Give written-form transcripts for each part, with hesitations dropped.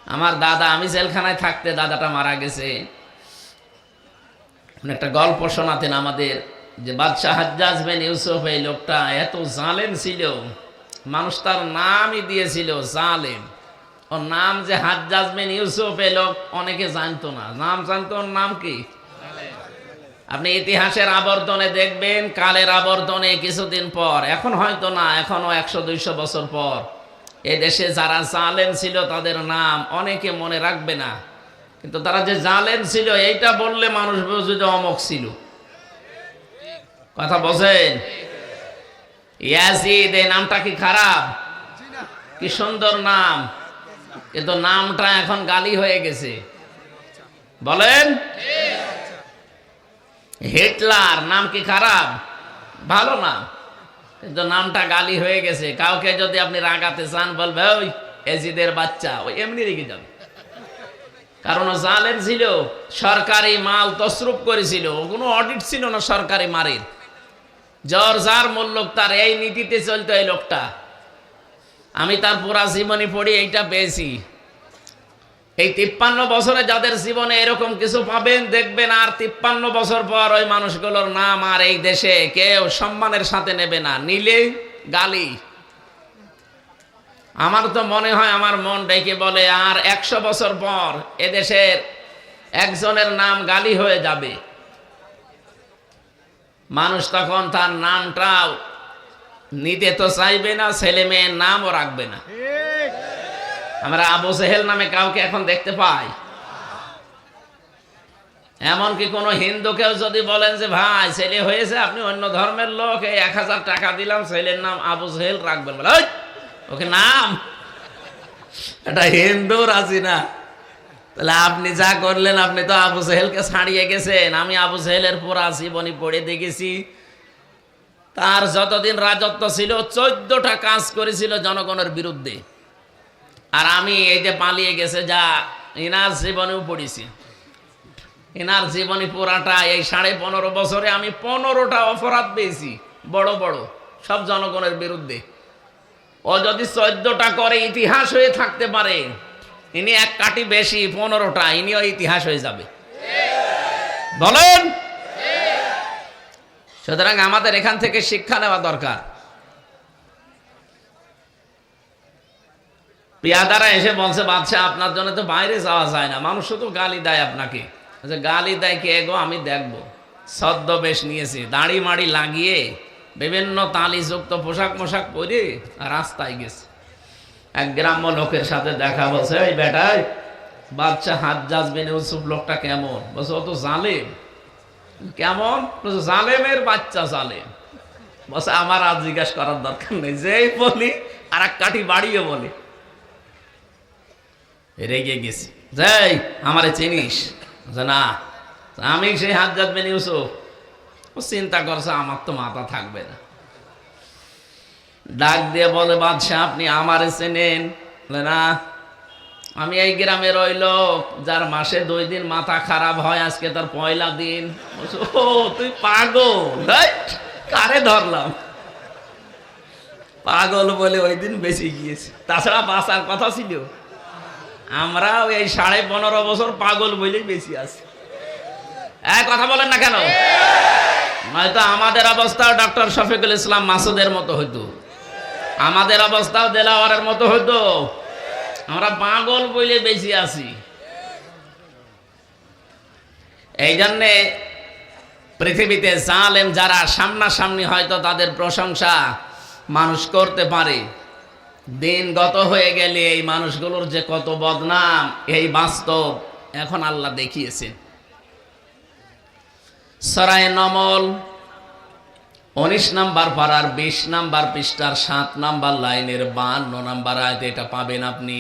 আমার দাদা, আমি জেলখানায় থাকতে দাদাটা মারা গেছে। একটা গল্প শোনাতেন আমাদের যে বাদশাহ হাজ্জাজ বিন ইউসুফ, এই লোকটা এত জালেম ছিল, মানুষ তার নামই দিয়েছিল জালেম। ওর নাম যে হাজ্জাজ বিন ইউসুফ, এই লোক অনেকে জানতো না, নাম জানতো। ওর নাম কি? আপনি ইতিহাসের আবর্তনে দেখবেন, কালের আবর্তনে কিছুদিন পর, এখন হয়তো না, এখনো 100-200 বছর পর এ দেশে যারা জালেম ছিল তাদের নাম অনেকে মনে রাখবে না, কিন্তু তারা যে জালেম ছিল এইটা বললে মানুষ বুঝবে যে অমক ছিল। কথা বলেন? ইয়াজিদ, এই নামটা কি খারাপ? কি সুন্দর নাম, কিন্তু নামটা এখন গালি হয়ে গেছে। বলেন? হিটলার নাম কি খারাপ? ভালো নাম, কিন্তু নামটা গালি হয়ে গেছে। কাউকে যদি আপনি রাগাতে চান, বলবে ওই এজিদের বাচ্চা, ওই এমনি রেগে যাবে। কারণ ও জালেম ছিল, সরকারি মাল তসরুপ করেছিল, কোনো অডিট ছিল না সরকারি মারের। জ্বর যার মূল্য তার, এই নীতিতে চলতো এই লোকটা। আমি তার পুরা জীবনী পড়ি, এইটা পেয়েছি। এই 53 বছরে যাদের জীবনে এরকম কিছু পাবেন দেখবেন, আর 53 বছর পর ওই মানুষগুলোর নাম আর এই দেশে কেউ সম্মানের সাথে নেবে না, নিলে গালি। আমার তো মনে হয়, আমার মন ডেকে বলে, আর 100 বছর পর এদেশের একজনের নাম গালি হয়ে যাবে। মানুষ তখন তার নামটাও নিতে তো চাইবে না, ছেলে মেয়ের নামও রাখবে না। আমরা আবু জেহেল নামে কাউকে এখন দেখতে পাই? এমনকি কোন হিন্দুকেও যদি বলেন যে ভাই ছেলে হয়েছে, আপনি অন্য ধর্মের লোক, এই 1000 টাকা দিলাম, ছেলের নাম আবু জেহেল রাখবেন, বলে ওকে নাম, এটা হিন্দু রাজি না। তাহলে আপনি যা করলেন, আপনি তো আবু জেহেলকে ছাড়িয়ে গেছেন। আমি আবু জেহেলের পুরা জীবনী পড়ে দেখেছি। তার যতদিন রাজত্ব ছিল 14টা কাজ করেছিল জনগণের বিরুদ্ধে। আর আমি এই যে পালিয়ে গেছে, যা ইনার জীবনেও পড়েছি। ইনার জীবনী পুরাটা, এই 15.5 বছরে আমি 15টা অপরাধ পেয়েছি, বড় বড়, সব জনগণের বিরুদ্ধে। ও যদি 14টা করে ইতিহাস হয়ে থাকতে পারে, ইনি এক কাটি বেশি, 15টা, ইনিও ইতিহাস হয়ে যাবে। বলেন? সুতরাং আমাদের এখান থেকে শিক্ষা নেওয়া দরকার। পেয়াদারা এসে বলছে, বাদশা আপনার জন্য তো বাইরে যাওয়া যায় না, মানুষ শুধু গালি দেয় আপনাকে। গালি দেয় কে গো? আমি দেখবো। ছদ্মবেশ নিয়েছে, দাড়ি মাড়ি লাগিয়ে, বিভিন্ন তালিযুক্ত পোশাক মোশাক পরে রাস্তায় গেছে। এক গ্রাম্য লোকের সাথে দেখা, বলছে এই বেটাই, বাদশাহ হাজ্জাজ বিন ইউসুফ লোকটা কেমন? বলছে ও তো জালেম। কেমন? বলছে জালেমের বাচ্চা, জালেম। বলছে আমার আর জিজ্ঞাসা করার দরকার নেই, যেই বলি আর এক কাঠি বাড়িয়ে বলি। রেগে গেছি, যাই আমারে চিনিস? না, আমি সেই হাজ্জাজ বিন ইউসুফ। ও চিন্তা করছে আমার তো মাথা থাকবে না, ডাক দিয়ে বলে, বাদশাহ আপনি আমারে চেনেন? না, আমি এই গ্রামের ওই লোক যার মাসে 2 দিন মাথা খারাপ হয়, আজকে তার পয়লা দিন। ও তুই পাগল? কারে ধরলাম? পাগল বলে ওই দিন বেঁচে গিয়েছে, তাছাড়া বাঁচার কথা ছিল। আমরাও এই 15.5 বছর পাগল বলেই বেশি আছি। কথা বলেন না কেন? নয়তো আমাদের অবস্থাও ডক্টর শফিকুল ইসলাম মাসুদের মতো হইতো, আমাদের অবস্থাও দেলাওয়ারের মতো হইতো। আমরা পাগল বলে বেশি আছি। এই জন্যে পৃথিবীতে জালেম যারা সামনাসামনি হয়তো তাদের প্রশংসা মানুষ করতে পারে, দিন গত হয়ে গেলে এই মানুষগুলোর যে কত বদনাম, এই বাস্তব এখন আল্লাহ দেখিয়েছেন। সূরা নমল 19 নম্বর পারার 20 নম্বর পৃষ্ঠার 7 নম্বর লাইনের 52 নম্বর আয়াতে এটা পাবেন আপনি।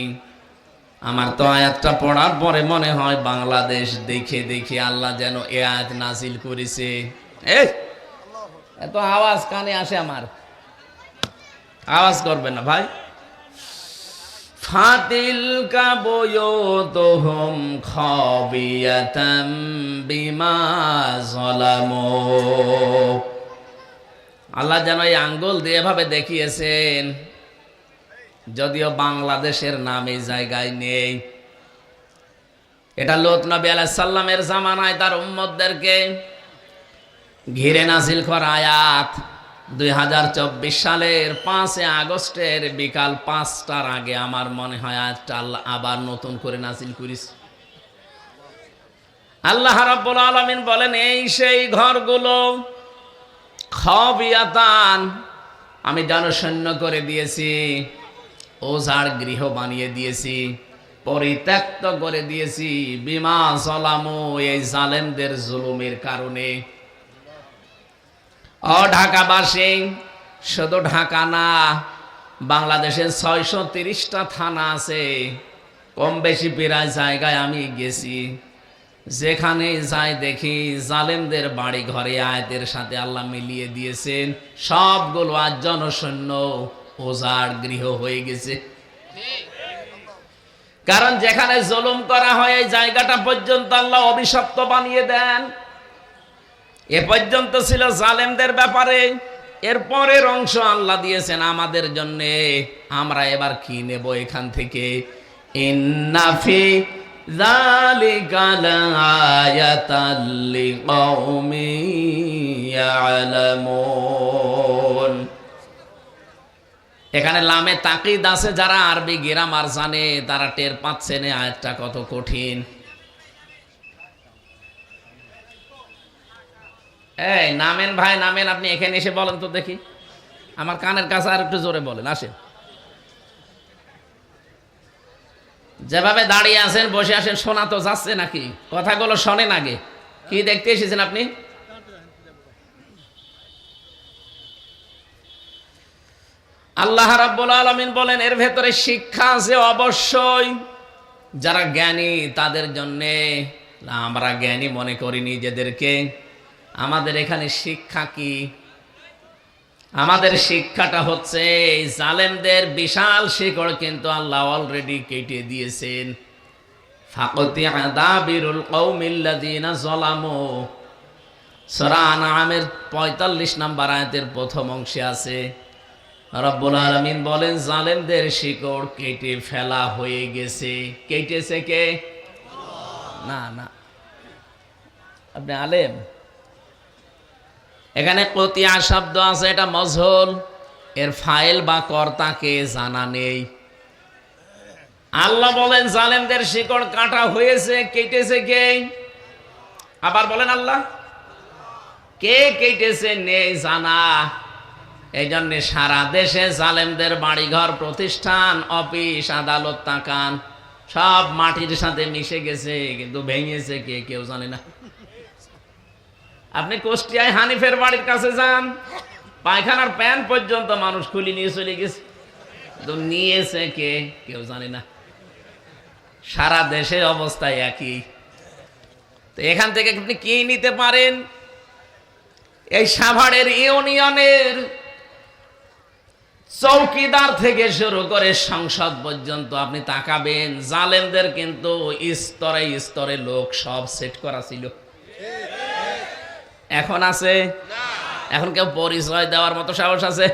আমার তো আয়াতটা পড়ার পরে মনে হয় বাংলাদেশ দেখে দেখে আল্লাহ যেন এ আয়াত নাজিল করেছে। এত আওয়াজ কানে আসে, আমার আওয়াজ করবেন না ভাই। ফাতিলকা বুয়ুতুহুম খাবিয়াতাম বিমা যালামু। আল্লাহ যেন এই আঙ্গুল দিয়ে এভাবে দেখিয়েছেন, যদিও বাংলাদেশের নাম এই জায়গায় নেই, এটা লূত নবী আলাইহিস সালামের জামানায় তার উম্মতদেরকে ঘিরে নাযিল করা আয়াত। 2024 সালের 5 আগস্টের বিকাল 5টার আগে আমার মনে হয় আয়াতটা আল্লাহ আবার নতুন করে নাযিল করেছে। আল্লাহ রাব্বুল আলামিন বলেন, এই সেই ঘরগুলো খাবিয়াতান, আমি জনশূন্য করে দিয়েছি, ওঝাড় গৃহ বানিয়ে দিয়েছি, পরিত্যক্ত করে দিয়েছি, বিমা যালামু, এই জালেমদের জুলুমের কারণে। ও ঢাকাবাসী, শুধু ঢাকা না, বাংলাদেশের 630টা থানা আছে, কম বেশি প্রায় জায়গায় আমি গেছি। যেখানে যাই দেখি জালেমদের বাড়ি ঘরে আয়াতের সাথে আল্লাহ মিলিয়ে দিয়েছেন, সবগুলো আজ জনশূন্য ওঝাড় গৃহ হয়ে গেছে। কারণ যেখানে জুলুম করা হয় এই জায়গাটা পর্যন্ত আল্লাহ অভিশপ্ত বানিয়ে দেন। এ পর্যন্ত ছিল জালেমদের ব্যাপারে, এর পরের অংশ আল্লাহ দিয়েছেন আমাদের জন্য। আমরা এবার কি নেব এখান থেকে? ইন্না ফি যালিকা লাআয়াতাল লিকাউমিন ইয়ালামুন। এখানে লামে তাকিদ আছে, যারা আরবি গ্রামার জানে তারা টের পাচ্ছেন আয়াতটা কত কঠিন। এই নামেন ভাই, নামেন, আপনি এখানে এসে বলেন তো দেখি, আমার কানের কাছে আর একটু জোরে বলেন, আসেন। যেভাবে দাঁড়িয়ে আছেন বসে আসেন, শোনা তো যাচ্ছে নাকি? কথাগুলো শোনেন আগে। কি দেখতে এসেছেন আপনি? আল্লাহ রাব্বুল আলামিন বলেন, এর ভেতরে শিক্ষা আছে অবশ্যই, যারা জ্ঞানী তাদের জন্যে। আমরা জ্ঞানী মনে করি নিজেদেরকে। আমাদের এখানে শিক্ষা কি? আমাদের শিক্ষাটা হচ্ছে এই জালেমদের বিশাল শিকড় কিন্তু আল্লাহ অলরেডি কেটে দিয়েছেন। ফাকতিয়া দাবিরুল কওমিল্লাযিনা যালামু, সূরা আনআমের 45 নম্বর আয়াতের প্রথম অংশে আছে, রব্বুল আলামিন বলেন জালেমদের শিকড় কেটে ফেলা হয়ে গেছে। কেটেছে কে? না না, আপনি আলেম। এখানে কতিয়া শব্দ আছে, এটা মজহুল, এর ফাইল বা কর্তাকে জানা নেই। আল্লাহ বলেন জালেমদের শিকড় কাটা হয়েছে, কেটেছে কে? আবার বলেন আল্লাহ। কে কেটেছে নেই জানা। এই জন্য সারা দেশে জালেমদের বাড়িঘর, প্রতিষ্ঠান, অফিস, আদালত তাকান, সব মাটির সাথে মিশে গেছে, কিন্তু ভেঙেছে কে কেউ জানে না। আপনি কুষ্টিয়ায় হানিফের বাড়ির কাছে যান, পায়খানার প্যান পর্যন্ত মানুষ খুলে নিয়ে চলে গেছে, তো নিয়েছে কে কেউ জানে না। সারা দেশে অবস্থা একই। তো এখান থেকে আপনি কি নিতে পারেন? এই সাভারের ইউনিয়নের চৌকিদার থেকে শুরু করে সংসদ পর্যন্ত আপনি তাকাবেন, জালেমদের কিন্তু স্তরে স্তরে লোক সব সেট করা ছিল। এখন আছে? এখন কেউ পরিচয় দেওয়ার মতো সাহস আছে?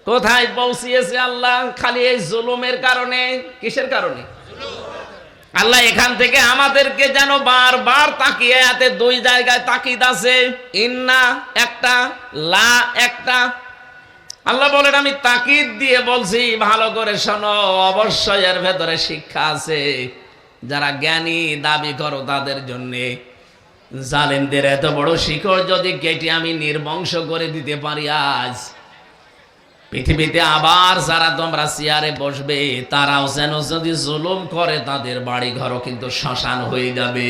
কোথায় পৌঁছিয়েছে আল্লাহ? খালি এই জুলুমের কারণে। কিসের কারণে? আল্লাহ এখান থেকে আমাদেরকে যেন বারবার তাকিয়ে, এতে দুই জায়গায় তাকিদ আছে, ইন্না একটা, লা একটা। আল্লাহ বলেন আমি তাকিদ দিয়ে বলছি, ভালো করে শোনো, অবশ্যই এর ভেতরে শিক্ষা আছে। যারা জ্ঞানী দাবি করো তাদের জন্যে। জালেমদের এত বড় শিকড় যদি কেটে আমি নির্বংশ করে দিতে পারি, আজ পৃথিবীতে আবার যারা তোমরা চেয়ারে বসবে তারাও যেন যদি জুলুম করে তাদের বাড়ি ঘরও কিন্তু শ্মশান হয়ে যাবে।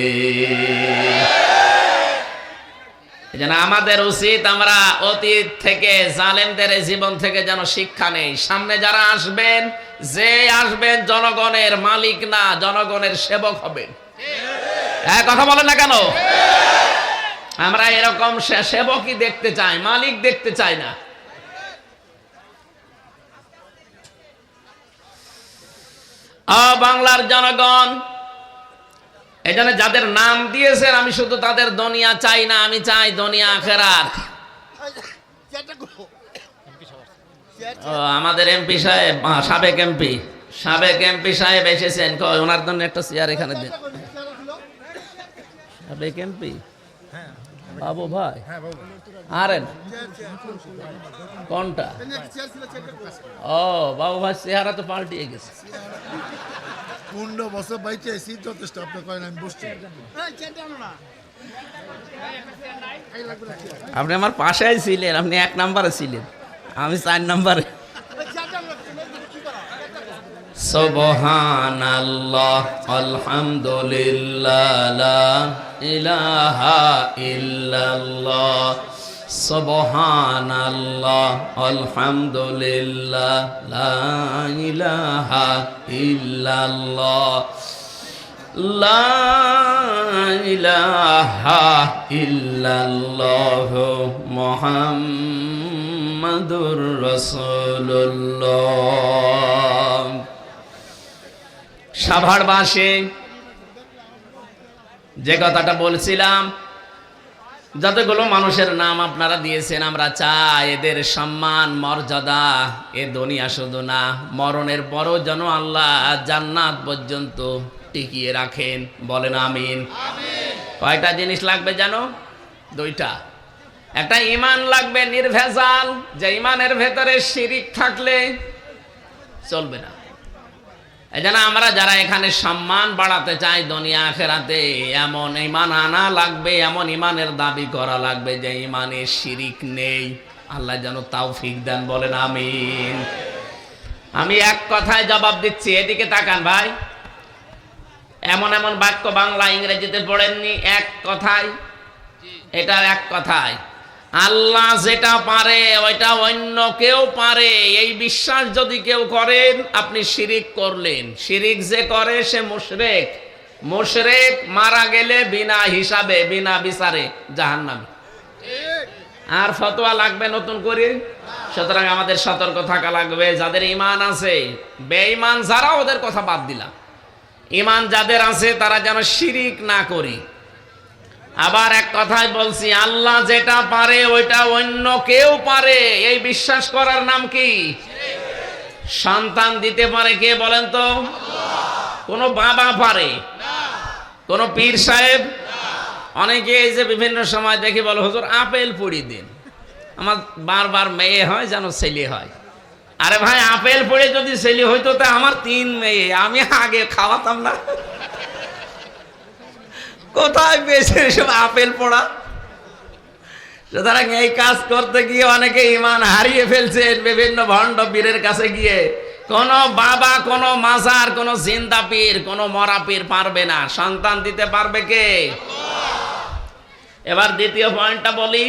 যেন আমাদের উচিত আমরা অতীত থেকে জালেমদের জীবন থেকে যেন শিক্ষা নেই। সামনে যারা আসবেন, যে আসবেন জনগণের মালিক না, জনগণের সেবক হবেন। কথা বলেন না কেন? আমরা এরকম সেবকই দেখতে চাই, মালিক দেখতে চাই না। বাংলার জনগণ, এজন্য যাদের নাম দিয়েছেন আমি শুধু তাদের দুনিয়া চাই না, আমি চাই দুনিয়া আখিরাত। আমাদের এমপি সাহেব, সাবেক এমপি সাবেক এমপি সাহেব এসেছেন, ওনার জন্য একটা চেয়ার এখানে দিন। সাবেক এমপি বাবু ভাই আরেন কোনটা? ও বাবু ভাই চেহারা তো পাল্টিয়ে গেছে। 15 বছর বাইচে আছি, যথেষ্ট। আপনি করেন আমি বসছি। আপনি আমার পাশেই ছিলেন, আপনি 1 নম্বরে ছিলেন, আমি 4 নম্বরে। সুবহানাল্লাহ আলহামদুলিল্লাহ লা ইলাহা ইল্লাল্লাহ সুবহানাল্লাহ আলহামদুলিল্লাহ লা ইলাহা ইল্লাল্লাহ লা ইলাহা ইল্লাল্লাহ মুহাম্মাদুর রাসূলুল্লাহ। সাভারবাসী যে কথাটা বলছিলাম, যতগুলো মানুষের নাম আপনারা দিয়েছেন, আমরা চাই এদের সম্মান মর্যাদা এ দুনিয়া শুধু না, মরণের পরও যেন আল্লাহ জান্নাত পর্যন্ত টিকিয়ে রাখেন। বলেন আমিন। কয়টা জিনিস লাগবে জানো? 2টা। একটা ঈমান লাগবে নির্ভেজাল, যে ঈমানের ভেতরে শিরিক থাকলে চলবে না। এজন্য আমরা যারা এখানে সম্মান বাড়াতে চাই দুনিয়া আখিরাতে, এমন ঈমান আনা লাগবে, এমন ঈমানের দাবি করা লাগবে যে ঈমানে শিরিক নেই। আল্লাহ যেন তৌফিক দেন। বলেন আমিন। আমি এক কথায় জবাব দিচ্ছি, এদিকে তাকান ভাই। এমন এমন বাক্য বাংলা ইংরেজিতে পড়েননি, এক কথায়, এটা এক কথায়। আল্লাহ যেটা পারে ওইটা অন্য কেউ পারে, এই বিশ্বাস যদি কেউ করেন, আপনি শিরিক করলেন। শিরিক যে করে সে মুশরিক। মুশরিক মারা গেলে বিনা হিসাবে বিনা বিচারে জাহান্নামী। আর ফতোয়া লাগবে নতুন করে? সুতরাং আমাদের সতর্ক থাকা লাগবে। যাদের ঈমান আছে, বেঈমান যারা, ওদের কথা বাদ দিলাম। ঈমান যাদের আছে তারা যেন শিরিক না করি। আবার এক কথায় বলছি, আল্লাহ যেটা পারে ওইটা অন্য কেউ পারে, এই বিশ্বাস করার নাম কি? সন্তান দিতে পারে কে বলেন তো? কোন বাবা পারে? কোন পীর সাহেব? অনেকে এই যে বিভিন্ন সময় দেখি বলে, হুজুর আপেল পুড়ি দিন, আমার বারবার মেয়ে হয় যেন ছেলে হয়। আরে ভাই, আপেল পড়ে যদি ছেলে হইতো তা আমার 3 মেয়ে, আমি আগে খাওয়াতাম না? কোথায় পেয়েছে সব আপেল পড়া? সুতরাং এই কাজ করতে গিয়ে অনেকে ঈমান হারিয়ে ফেলছেন বিভিন্ন ভণ্ড পীরের কাছে গিয়ে। কোন বাবা, কোন মাজার, কোন জিন্দা পীর, কোন মরা পীর পারবে না। সন্তান দিতে পারবে কে? এবার দ্বিতীয় পয়েন্টটা বলি,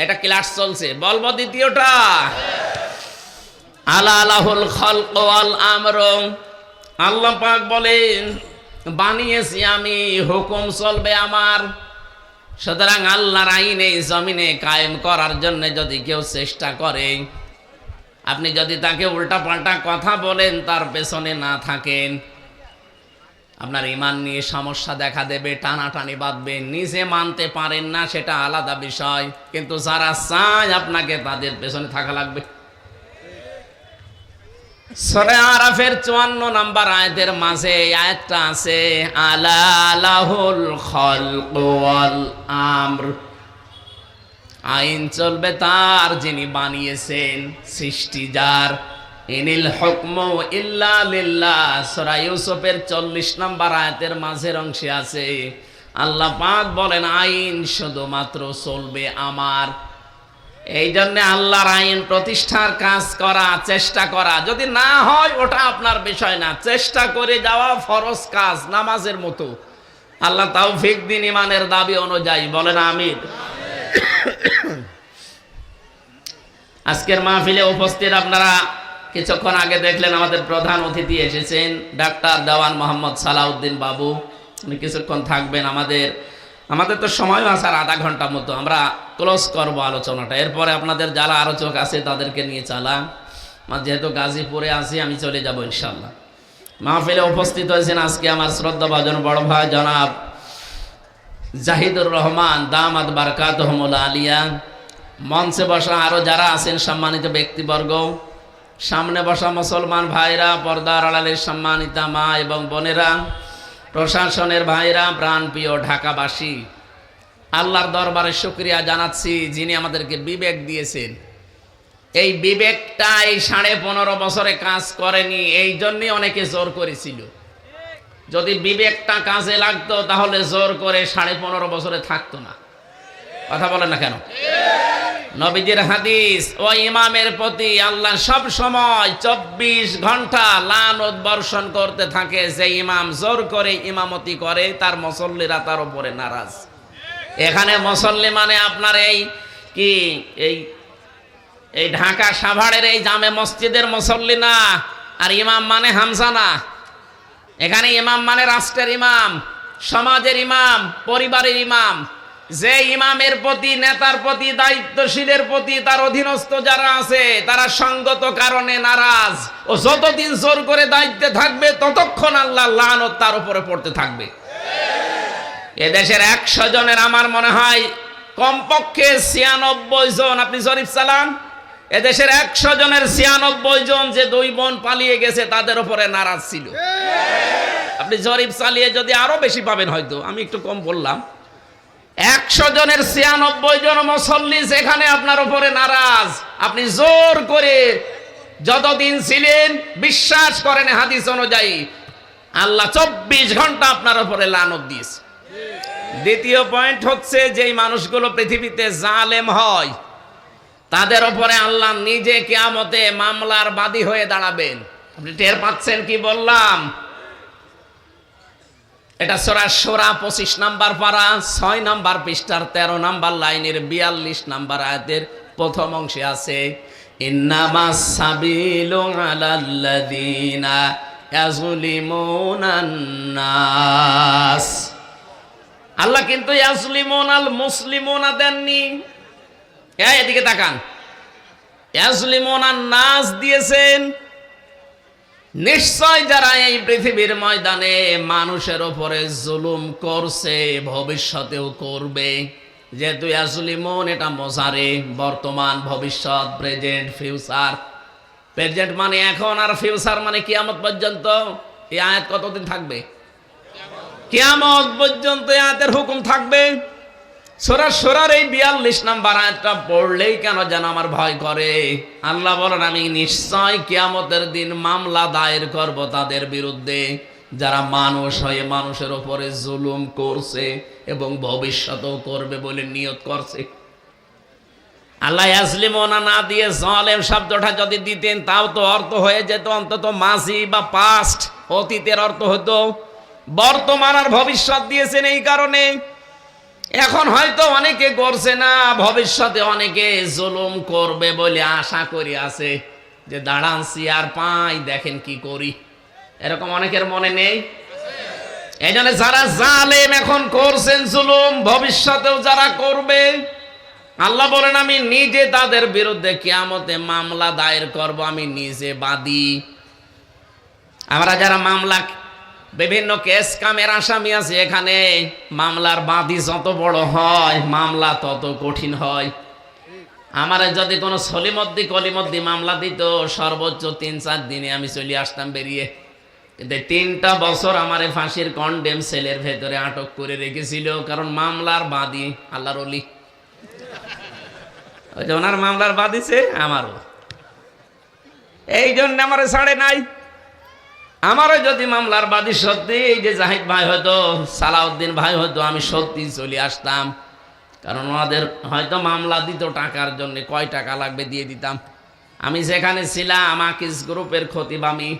এটা ক্লাস চলছে, বলবো দ্বিতীয়টা। আলা লাহুল খালক ওয়াল আমর। আল্লাহ পাক বলেন, বানিয়েছি আমি, হুকুম চলবে আমার। সুতরাং আল্লাহর আইন এই জমিনে কায়েম করার জন্য যদি কেউ চেষ্টা করে, আপনি যদি তাকে উল্টা পাল্টা কথা বলেন, তার পেছনে না থাকেন, আপনার ঈমান নিয়ে সমস্যা দেখা দেবে, টানাটানি বাঁধবে। নিজে মানতে পারেন না সেটা আলাদা বিষয়, কিন্তু যারা চায় আপনাকে, তাদের পেছনে থাকা লাগবে। সূরা আরাফের 54 নম্বর আয়াতের মাঝে আয়াতটা আছে, আলা লাহুল খালক ওয়াল আমর। আইন চলবে তার, যিনি বানিয়েছেন, সৃষ্টি যার। ইনিল হুকমু ইল্লা লিল্লাহ। সূরা ইউসুফের 40 নম্বর আয়াতের মাঝের অংশে আছে, আল্লাহ পাক বলেন, আইন শুধুমাত্র চলবে আমার। এই জন্য আল্লাহর আইন প্রতিষ্ঠার কাজ করা, চেষ্টা করা। যদি না হয় ওটা আপনার বিষয় না, চেষ্টা করে যাওয়া ফরজ কাজ, নামাজের মতো। আল্লাহ তৌফিক দিন ঈমানের দাবি অনুযায়ী। বলেন আমিন। আজকের মাহফিলে উপস্থিত আপনারা কিছুক্ষণ আগে দেখলেন, আমাদের প্রধান অতিথি এসেছেন ডাক্তার দেওয়ান মোহাম্মদ সালাউদ্দিন বাবু। উনি কিছুক্ষণ থাকবেন। আমাদের তো সময় আছে আর আধা ঘন্টা মতো, আমরা ক্লোজ করব আলোচনাটা। এরপরে আপনাদের যারা আলোচক আছে তাদেরকে নিয়ে চালান। যেহেতু গাজীপুরে আছি, আমি চলে যাব ইনশাল্লাহ। মাহফিলে উপস্থিত হয়েছেন আজকে আমার শ্রদ্ধাভাজন বড় ভাই জনাব জাহিদুর রহমান, দামাত বারকাতুহুমুল আলিয়া। মঞ্চে বসা আরো যারা আছেন সম্মানিত ব্যক্তিবর্গ, সামনে বসা মুসলমান ভাইরা, পর্দার আড়ালের সম্মানিতা মা এবং বোনেরা, প্রশাসনের ভাইরা, প্রাণপ্রিয় ঢাকাবাসী, আল্লাহর দরবারে শুকরিয়া জানাচ্ছি যিনি আমাদেরকে বিবেক দিয়েছেন। এই বিবেকটা এই 15.5 বছরে কাজ করেনি, এই জন্যই অনেকে জোর করেছিল। যদি বিবেকটা কাজে লাগতো তাহলে জোর করে 15.5 বছরে থাকতো না। কথা বলেন না কেন? নবীজির হাদিস, ও ইমামের প্রতি আল্লাহ সব সময় 24 ঘন্টা লানত বর্ষণ করতে থাকে। যে ইমাম জোর করে ইমামতি করে তার মুসল্লিরা তার উপরে নারাজ। এখানে মুসল্লি মানে আপনার এই ঢাকা সাভারের এই জামে মসজিদের মুসল্লি না, আর ইমাম মানে হামজা না। এখানে ইমাম মানে রাষ্ট্রের ইমাম, সমাজের ইমাম, পরিবারের ইমাম। যে ইমামের প্রতি, নেতার প্রতি, দায়িত্বশীলের প্রতি তার অধীনস্থ যারা আছে তারা সঙ্গত কারণে নারাজ, ও যতদিন জোর করে দায়িত্বে থাকবে ততক্ষণ আল্লাহ লানত তার উপরে পড়তে থাকবে। এদেশের 100 জনের আমার মনে হয় কমপক্ষে 96 জন, আপনি জরিপ চালান, এদেশের 100 জনের 96 জন যে 2 বোন পালিয়ে গেছে তাদের উপরে নারাজ ছিল। আপনি জরিপ চালিয়ে যদি আরো বেশি পাবেন, হয়তো আমি একটু কম বললাম। 100 জনের 96 জন মুসল্লি যেখানে আপনার উপরে নারাজ, আপনি জোর করে যতদিন ছিলেন, বিশ্বাস করেন হাদিস অনুযায়ী আল্লাহ 24 ঘন্টা আপনার উপরে লানত দিয়েছে। দ্বিতীয় পয়েন্ট হচ্ছে, যেই মানুষগুলো পৃথিবীতে জালেম হয় তাদের উপরে আল্লাহ নিজে কিয়ামতে মামলার বাদী হয়ে দাঁড়াবেন। আপনি টের পাচ্ছেন কি বললাম? এটা সূরা শূরা 25 নাম্বার পারা, 6 নাম্বার পৃষ্ঠার 13 নাম্বার লাইনের 42 নাম্বার আয়াতের প্রথম অংশে আছে, ইন্নামাস সাবিলু আলাল্লাযিনা ইয়াজলিমুনান নাস। আল্লাহ কিন্তু ইয়াজলিমুনাল মুসলিমুনা দেননি। এদিকে তাকান, ইয়াজলিমুনান নাস দিয়েছেন। নিশ্চয় যারা এই পৃথিবীর ময়দানে মানুষের উপরে জুলুম করছে, ভবিষ্যতেও করবে। যেহেতু ইয়াজলিমুন এটা মোজারে, বর্তমান, ভবিষ্যৎ, প্রেজেন্ট, ফিউচার। প্রেজেন্ট মানে এখন, আর ফিউচার মানে কিয়ামত পর্যন্ত। এই আয়াত কতদিন থাকবে? কিয়ামত পর্যন্ত এই আয়াতের হুকুম থাকবে। সূরা শূরার এই 42 নাম্বার আয়াতটা পড়লেই কেন যেন আমার ভয় করে। আল্লাহ বলেন, আমি নিশ্চয় কিয়ামতের দিন মামলা দায়ের করব তাদের বিরুদ্ধে যারা মানুষ হয়ে মানুষের উপরে জুলুম করছে এবং ভবিষ্যতেও করবে বলে নিয়ত করছে। আল্লাহ ইয়াজলিমুনা না দিয়ে জালেম শব্দটা যদি দিতেন তাও তো অর্থ হয়ে যেত অন্তত মাঝি বা পাস্ট, অতীতের অর্থ হতো। বর্তমান আর ভবিষ্যৎ দিয়েছেন এই কারণে এখন হয়তো অনেকে করছে না, ভবিষ্যতে অনেকে জুলুম করবে বলে আশা করি আছে, যে দাঁড়ান চেয়ার পাই, দেখেন কি করি, এরকম অনেকের মনে নেই। এই জন্য যারা জালেম এখন করছেন জুলুম, ভবিষ্যতেও যারা করবে, আল্লাহ বলেন আমি নিজে তাদের বিরুদ্ধে কিয়ামতে মামলা দায়ের করব, আমি নিজে বাদী। আমরা যারা মামলা, বিভিন্ন কেস কামের আসামি আছে, এখানে মামলার বাদী যত বড় হয় মামলা তত কঠিন হয়। আমারে যদি কোনো সলিমদ্দি কলিমদ্দি মামলা দিত, সর্বোচ্চ 3-4 দিনে আমি চলে আসতাম বেরিয়ে। কিন্তু 3টা বছর আমারে ফাঁসির কন্ডেম সেলের ভেতরে আটক করে রেখেছিল, কারণ মামলার বাদী আল্লাহর ওলি। ওই যে ওনার মামলার বাদীছে আমারও, এই জন্য আমারে ছাড়ে নাই। আমারও যদি মামলার বাদী সত্যি, এই যে জাহিদ ভাই হয়তো, সালাউদ্দিন ভাই হয়তো, আমি সত্যি চলে আসতাম, কারণ ওনাদের হয়তো মামলা দিত টাকার জন্য, কয় টাকা লাগবে দিয়ে দিতাম। আমি যেখানে ছিলাম আকিস গ্রুপের খতিব আমি,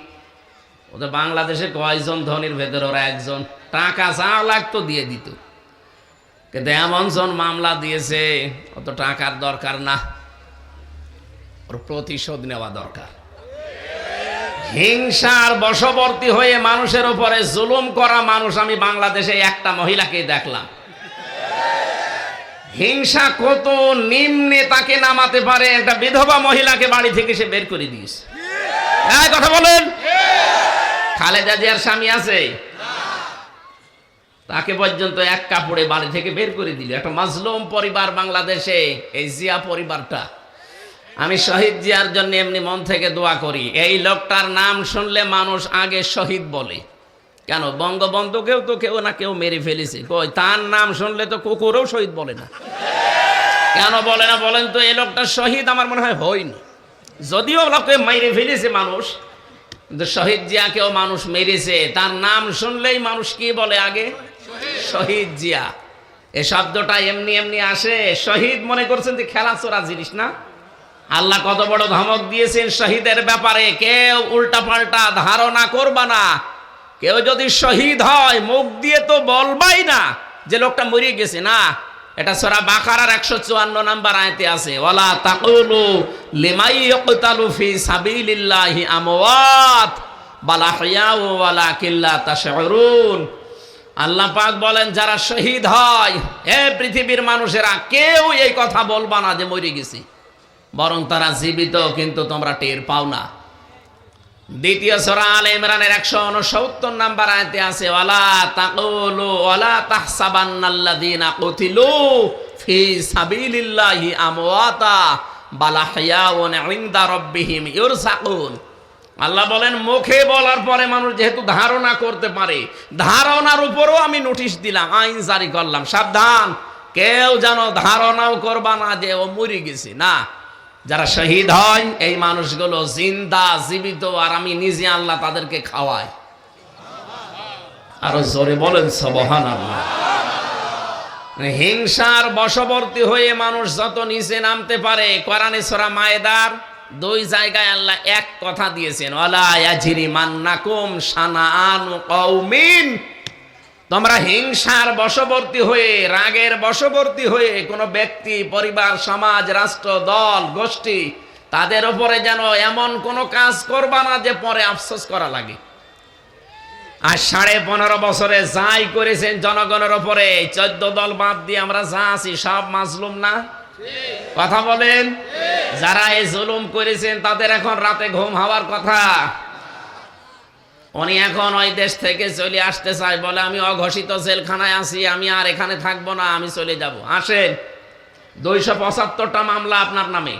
ওদের বাংলাদেশে কয়জন ধনির ভেতরে ওরা একজন, টাকা যা লাগতো দিয়ে দিত। কিন্তু এমন জন মামলা দিয়েছে অত টাকার দরকার না, ওর প্রতিশোধ নেওয়া দরকার। হিংসার বশবর্তী হয়ে মানুষের উপরে জুলুম করা মানুষ আমি বাংলাদেশে একটা মহিলাকে দেখলাম। হিংসা কত নিম্নে তাকে নামাতে পারে, একটা বিধবা মহিলাকে বাড়ি থেকে সে বের করে দিয়েছে। কথা বলেন, খালেদা জিয়ার স্বামী আছে, তাকে পর্যন্ত এক কাপড়ে বাড়ি থেকে বের করে দিল। একটা মাজলুম পরিবার বাংলাদেশে, এই জিয়া পরিবারটা, আমি শহীদ জিয়ার জন্য এমনি মন থেকে দোয়া করি। এই লোকটার নাম শুনলে মানুষ আগে শহীদ বলে কেন? বঙ্গবন্ধুকেও তো কেউ না কেউ মেরে ফেলেছে, কই তার নাম শুনলে তো কুকুরও শহীদ বলে না। কেন বলে না বলেন তো? এই লোকটা শহীদ আমার মনে হয় হয়নি, যদিও লোকে মেরে ফেলেছে মানুষ, কিন্তু শহীদ জিয়াকেও মানুষ মেরেছে। তার নাম শুনলেই মানুষ কি বলে আগে? শহীদ জিয়া। এই শব্দটা এমনি এমনি আসে। শহীদ মনে করছেন যে খেলাচোরা জিনিস না? আল্লাহ কত বড় ধমক দিয়েছেন শহীদের ব্যাপারে, কেউ উল্টা পাল্টা ধারণা করবা না। কেউ যদি শহীদ হয় মুখ দিয়ে তো বলবাই না যে লোকটা মরে গেছে, না। এটা সূরা বাকারার 154 নম্বর আয়াতে আছে, ওয়ালা তাকুলু লিমাই ইয়াকতালু ফি সাবিলিল্লাহি আমওয়াত বাল আহইয়াউ ওয়ালাকিন লা তাশউরুন। আল্লাহ পাক বলেন, যারা শহীদ হয় হে পৃথিবীর মানুষেরা, কেউ এই কথা বলবা না যে মরে গেছে, বরং তারা জীবিত, কিন্তু তোমরা টের পাও না। দ্বিতীয় সূরা আলে ইমরানের 169 নম্বর আয়াতে আছে, ওয়ালা তাকুলু ওয়ালা তাহসাবান্নাল্লাযীনা কুতিলু ফি সাবিলিল্লাহি আমওয়াতা বাল আহইয়াউন ইনদা রাব্বিহিম ইরযাকুন। আল্লাহ বলেন, মুখে বলার পরে মানুষ যেহেতু ধারণা করতে পারে, ধারণার উপরও আমি নোটিশ দিলাম, আইন জারি করলাম, সাবধান, কেউ যেন ধারণাও করবা না যে ও মরে গেছে, না। যারা শহীদ হয় এই মানুষগুলো জিন্দা, জীবিত, আর আমি নিজে আল্লাহ তাদেরকে খাওয়াই। আরো জোরে বলেন সুবহানাল্লাহ। হিংসার বশবর্তী হয়ে মানুষ যত নিচে নামতে পারে, কোরআনে সূরা মায়েদার 2 জায়গায় আল্লাহ এক কথা দিয়েছেন, ওয়ালা ইয়াজরিমান্নাকুম শানাআনু কওমিন। তোমরা হিংসার বশবর্তী হয়ে, রাগের বশবর্তী হয়ে কোনো ব্যক্তি, পরিবার, সমাজ, রাষ্ট্র, দল, গোষ্ঠী, তাদের উপরে যেন এমন কোনো কাজ করবা না যে পরে আফসোস করা লাগে। আর 15.5 বছরে যাই করেছেন জনগণের উপরে, 14 দল বাদ দিয়ে আমরা যা আছি সব মাজলুম না? কথা বলেন। যারা এই জুলুম করেছেন তাদের এখন রাতে ঘুম হওয়ার কথা। উনি এখন ওই দেশ থেকে চলে আসতে চায়, বলে আমি অঘোষিত জেলখানায় আছি, আমি আর এখানে থাকবো না, আমি চলে যাব। আসেন, 275টা মামলা আপনার নামে।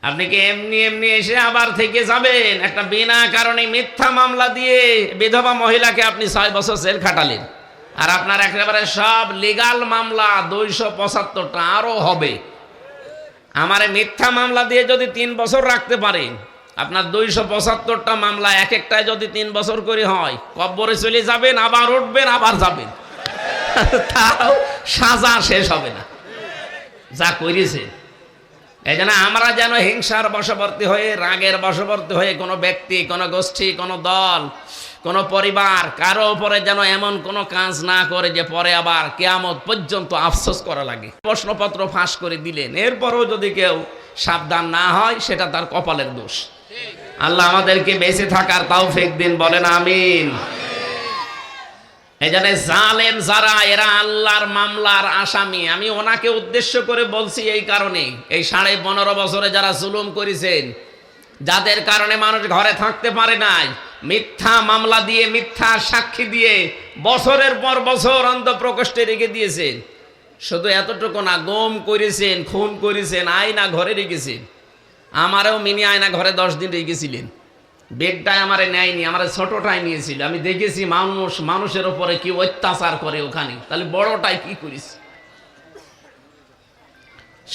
আপনি কি এমনি এমনি এসে আবার থেকে যাবেন? একটা বিনা কারণে মিথ্যা মামলা দিয়ে বিধবা মহিলাকে আপনি 6 বছর জেল খাটালেন, আর আপনার একেবারে সব লিগাল মামলা 275টা আরো হবে। আমারে মিথ্যা মামলা দিয়ে যদি 3 বছর রাখতে পারেন, আপনার 275টা মামলা এক একটায় যদি 3 বছর করে হয়, কব্বরে চলে যাবেন, আবার উঠবেন, আবার যাবেন, তাও সাজা শেষ হবে না যা করেছে। এই জন্য আমরা যেন হিংসার বশবর্তী হয়ে, রাগের বশবর্তী হয়ে কোনো ব্যক্তি, কোনো গোষ্ঠী, কোনো দল, কোনো পরিবার, কারো উপরে যেন এমন কোনো কাজ না করে যে পরে আবার কিয়ামত পর্যন্ত আফসোস করা লাগে। প্রশ্নপত্র ফাঁস করে দিলেন, এরপরও যদি কেউ সাবধান না হয়, সেটা তার কপালের দোষ। আল্লাহ আমাদেরকে বেঁচে থাকার তৌফিক দিন, বলেন আমিন। এই জন্য জালেম যারা, এরা আল্লাহর মামলার আসামি। আমি ওনাকে উদ্দেশ্য করে বলছি এই কারণে, এই 15.5 বছরে যারা জুলুম করেছেন, যাদের কারণে মানুষ ঘরে থাকতে পারে নাই, মিথ্যা মামলা দিয়ে, মিথ্যা সাক্ষী দিয়ে বছরের পর বছর অন্ধপ্রকোষ্ঠে রেখে দিয়েছেন। শুধু এতটুকু না, গুম করেছেন, খুন করেছেন, আয়না ঘরে রেখেছেন। আমারও মিনি আয়না ঘরে 10 দিন রেখেছিলেন। বেগটাই আমারে নেয়নি, আমার ছোটটাই নিয়েছিল। আমি দেখেছি মানুষের উপরে কি অত্যাচার করে ওখানে, তাহলে বড়টাই কি করিস।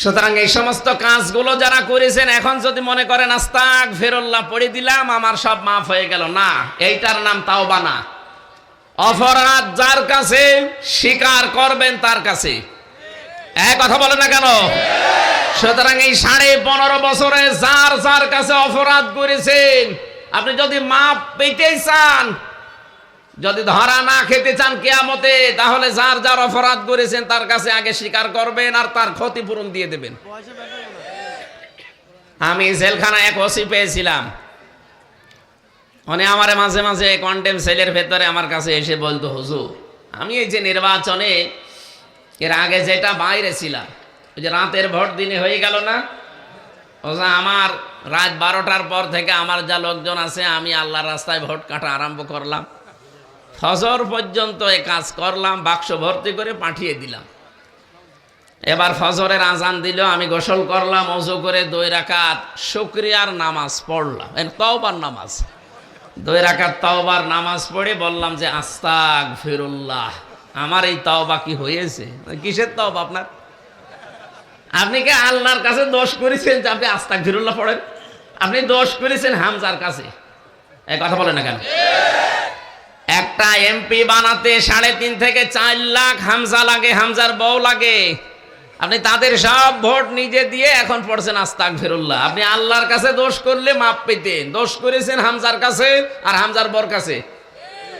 সুতরাং এই সমস্ত কাজগুলো যারা করেছেন, এখন যদি মনে করেন আস্তাগফিরুল্লাহ পড়ে দিলাম, আমার সব মাফ হয়ে গেল, না, এইটার নাম তাওবা না। অপরাধ যার কাছে, স্বীকার করবেন তার কাছে। এক কথা বলে না কেন? সুতরাং এই 15.5 বছরে যার যার কাছে অপরাধ করেছেন, আপনি যদি মাপ পেতে চান, যদি ধরা না খেতে চান কিয়ামতে, তাহলে যার যার অপরাধ করেছেন তার কাছে আগে স্বীকার করবেন আর তার ক্ষতিপূরণ দিয়ে দেবেন। আমি জেলখানায় এক ওসি পেয়েছিলাম, উনি আমার মাঝে মাঝে কন্টেম সেলের ভেতরে আমার কাছে এসে বলতো, হুজুর, আমি এই যে নির্বাচনে এর আগে যেটা বাইরে ছিলাম, ওই যে রাতের ভোট দিনে হয়ে গেল না, আমার রাত 12টার পর থেকে আমার যা লোকজন আছে, আমি আল্লাহর রাস্তায় ভোট কাটা আরম্ভ করলাম। ফজর পর্যন্ত এই কাজ করলাম, বাক্স ভর্তি করে পাঠিয়ে দিলাম। এবার ফজরের আজান দিল, আমি গোসল করলাম, ওযু করে 2 রাকাত শুকরিয়ার নামাজ পড়লাম, তওবার নামাজ। 2 রাকাত তওবার নামাজ পড়ে বললাম যে আস্তাগফিরুল্লাহ, আমার এই তওবা কি হয়েছে? কিসের তওবা আপনার? আপনি কি আল্লাহর কাছে দোষ করেছেন যে আপনি আস্তাগফিরুল্লাহ পড়েন? আপনি দোষ করেছেন হামজার কাছে। এই কথা বলেন না কেন? একটা এমপি বানাতে 3.5 থেকে 4 লাখ হামজা লাগে, হামজার বউ লাগে। আপনি তাদের সব ভোট নিজে দিয়ে এখন পড়ছেন আস্তাগফিরুল্লাহ। আপনি আল্লাহর কাছে দোষ করলে মাপ পেতেন, দোষ করেছেন হামজার কাছে আর হামজার বর কাছে।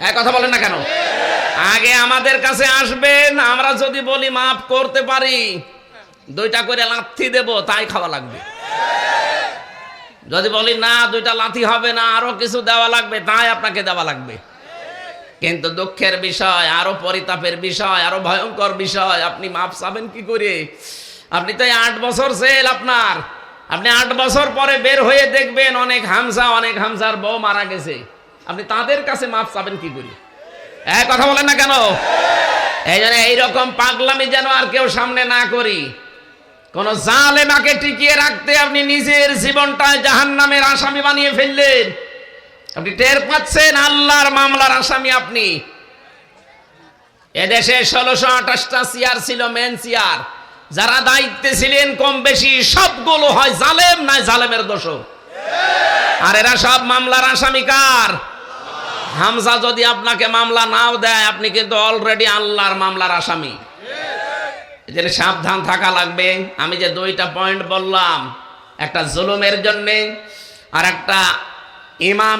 এই কথা বলেন না কেন? আগে আমাদের কাছে আসবেন, আমরা যদি বলি মাফ করতে পারি 2টা করে লাথি দেব, তাই খাওয়া লাগবে। যদি বলি না 2টা লাথি হবে না, আরো কিছু দেওয়া লাগবে, তাই আপনাকে দেওয়া লাগবে। কিন্তু দুঃখের বিষয়, আরো পরিতাপের বিষয়, আরো ভয়ঙ্কর বিষয়, আপনি মাপ চাবেন কি করে? আপনি তো 8 বছর জেল আপনার। আপনি 8 বছর পরে বের হয়ে দেখবেন অনেক হামজার বউ মারা গেছে। আপনি তাদের কাছে মাপ চাবেন কি করে? কথা বলেন না কেন? এই জন্য এইরকম পাগলামি যেন আর কেউ সামনে না করি। কোন জালেমাকে টিকিয়ে রাখতে আপনি নিজের জীবনটা জাহান্নামের আসামি বানিয়ে ফেললেন। আপনি টের পাচ্ছেন আল্লাহর মামলার আসামি আপনি। এদেশে 1628টা চেয়ার ছিল, মেন চেয়ার। যারা দায়িত্বে ছিলেন কম বেশি সবগুলো হয় জালেম, নয় জালেমের দোষর। আর এরা সব মামলার আসামি কার? হামজা যদি আপনাকে মামলা নাও দেয়, আপনি কিন্তু অলরেডি আল্লাহর মামলার আসামি। এজন্য সাবধান থাকা লাগবে। আমি যে 2টা পয়েন্ট বললাম, একটা জুলুমের জন্য, আর একটা